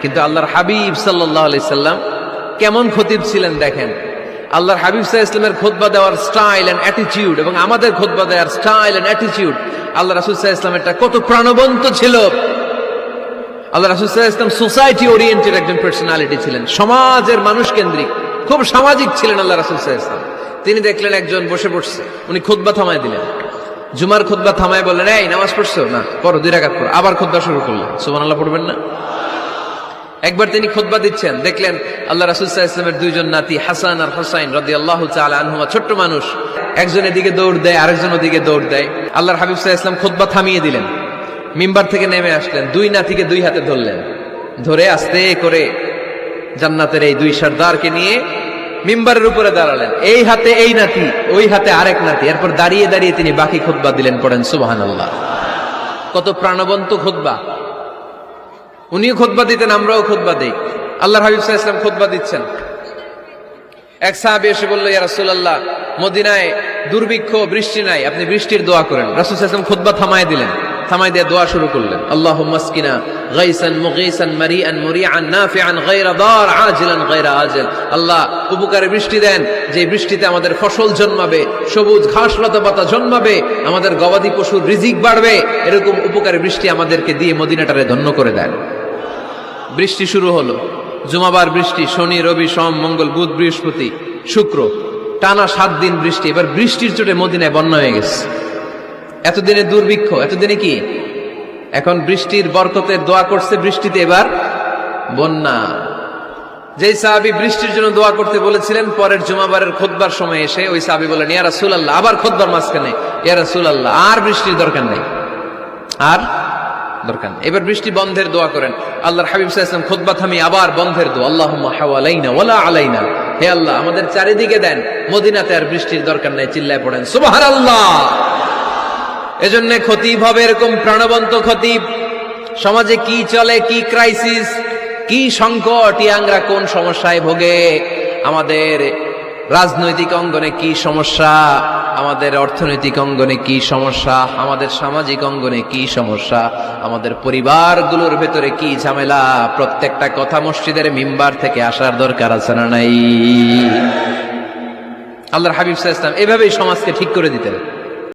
কিন্তু আল্লাহর হাবিব সাল্লাল্লাহু আলাইহি সাল্লাম কেমন খতিব ছিলেন দেখেন। আল্লাহর হাবিব সাল্লাল্লাহু আলাইহি সাল্লামের খুতবা দেওয়ার স্টাইল এন্ড অ্যাটিটিউড এবং আমাদের খুতবা দেওয়ার স্টাইল এন্ড অ্যাটিটিউড, আল্লাহ রাসূল সাল্লাল্লাহু আলাইহি সাল্লামেরটা কত প্রাণবন্ত ছিল। আল্লাহ রাসূল সাল্লাল্লাহু আলাইহি সাল্লাম সোসাইটি ওরিয়েন্টেড একজন পার্সোনালিটি ছিলেন, সমাজের মানুষ কেন্দ্রিক, খুব সামাজিক ছিলেন আল্লাহ রাসূল সাল্লাল্লাহু আলাইহি সাল্লাম। তিনি দেখলেন একজন বসে পড়ছে, উনি খুতবা থামায় দিলেন, জুমার খুতবা থামায় বললেন, এই নামাজ পড়ছো না, পড়ো 2 রাকাত পড়ো। আবার খুতবা শুরু করলেন, সুবহানাল্লাহ পড়বেন না? একবার তিনি খুতবা দিচ্ছেন, দেখলেন আল্লাহ রাসূল সাল্লাল্লাহু আলাইহি ওয়াসাল্লামের 2 জন নাতি হাসান আর হুসাইন রাদিয়াল্লাহু তাআলা আনহুমা, ছোট্ট মানুষ, একজন এদিকে দৌড় দেয় আরেকজন ওদিকে দৌড় দেয়। আল্লাহর হাবিব সাল্লাল্লাহু আলাইহি ওয়াসাল্লাম খুতবা থামিয়ে দিলেন, মিম্বার থেকে নেমে আসলেন, 2 নাতিকে 2 হাতে ধরলেন, ধরে আস্তে করে জান্নাতের এই 2 সর্দারকে নিয়ে মিম্বারের উপরে দাঁড়ালেন, এই হাতে এই নাতি, ওই হাতে আরেক নাতি। এরপর দাঁড়িয়ে দাঁড়িয়ে তিনি বাকি খুতবা দিলেন, পড়েন সুবহানাল্লাহ। কত প্রাণবন্ত খুতবা। উনিও খুতবা দিতেন, আমরাও খুতবা দেই। আল্লাহর হাবিব সাল্লাল্লাহু আলাইহি ওয়াসাল্লাম খুতবা দিচ্ছেন, এক সাহাবী এসে বলল, ইয়া রাসূলুল্লাহ, মদিনায় দুর্ভিক্ষ, বৃষ্টি নাই, আপনি বৃষ্টির দোয়া করেন। রাসূল সাল্লাল্লাহু আলাইহি ওয়াসাল্লাম খুতবা থামায় দিলেন, থামাই দিয়ে দোয়া শুরু করলেন, আল্লাহুম্মা আসকিনা গাইসান মুগীসান মারিআন মুরিআন নাফিআন গায়রা দার আজিলান গায়রা আজিল। আল্লাহ, উপকারে বৃষ্টি দেন, যে বৃষ্টিতে আমাদের ফসল জন্মাবে, সবুজ ঘাস লতা পাতা জন্মাবে, আমাদের গবাদি পশুর রিজিক বাড়বে, এরকম উপকারে বৃষ্টি আমাদেরকে দিয়ে মদিনাটারে ধন্য করে দেন। বৃষ্টি শুরু হলো, জুমাবার বৃষ্টি, শনি রবি সোম মঙ্গল বুধ বৃহস্পতি শুক্র, টানা 7 দিন বৃষ্টি। এবার বৃষ্টির চোটে মদিনায় বন্যা হয়ে গেছে। এতদিনে দুর্ভিক্ষ, এতদিনে কি, এখন বৃষ্টির বরকতের দোয়া করছে, বৃষ্টিতে এবার বন্যা। যেই সাহাবী বৃষ্টির জন্য দোয়া করতে বলেছিলেন, পরের জুমাবারের খুতবার সময় এসে ওই সাহাবী বলেন, ইয়া রাসূলুল্লাহ, আবার খুতবার মাঝখানে, ইয়া রাসূলুল্লাহ, আর বৃষ্টির দরকার নেই, আর দরকার নেই, এবার বৃষ্টি বন্ধের দোয়া করেন। আল্লাহর হাবিব সাল্লাল্লাহু আলাইহি ওয়াসাল্লাম খুতবা থামিয়ে আবার বন্ধের দোয়া, আল্লাহুম্মা হাওয়ালাইনা ওয়ালা আলাইনা, হে আল্লাহ আমাদের চারিদিকে দেন, মদিনাতে আর বৃষ্টির দরকার নেই। চিল্লায় পড়েন সুবহানাল্লাহ। এজন্য খতিব হবে এরকম প্রাণবন্ত খতিব। সমাজে কি চলে, কি ক্রাইসিস, কি সংকট, ইয়াংরা কোন সমস্যায় ভোগে, আমাদের রাজনৈতিক অঙ্গনে কি সমস্যা, আমাদের অর্থনৈতিক অঙ্গনে কি সমস্যা, আমাদের সামাজিক অঙ্গনে কি সমস্যা, আমাদের পরিবারগুলোর ভেতরে কি ঝামেলা, প্রত্যেকটা কথা মসজিদের মিম্বার থেকে আসার দরকার আছে না নাই? আল্লাহর হাবিব সাল্লাল্লাহু আলাইহি ওয়াসাল্লাম এভাবেই সমাজকে ঠিক করে দিতেন।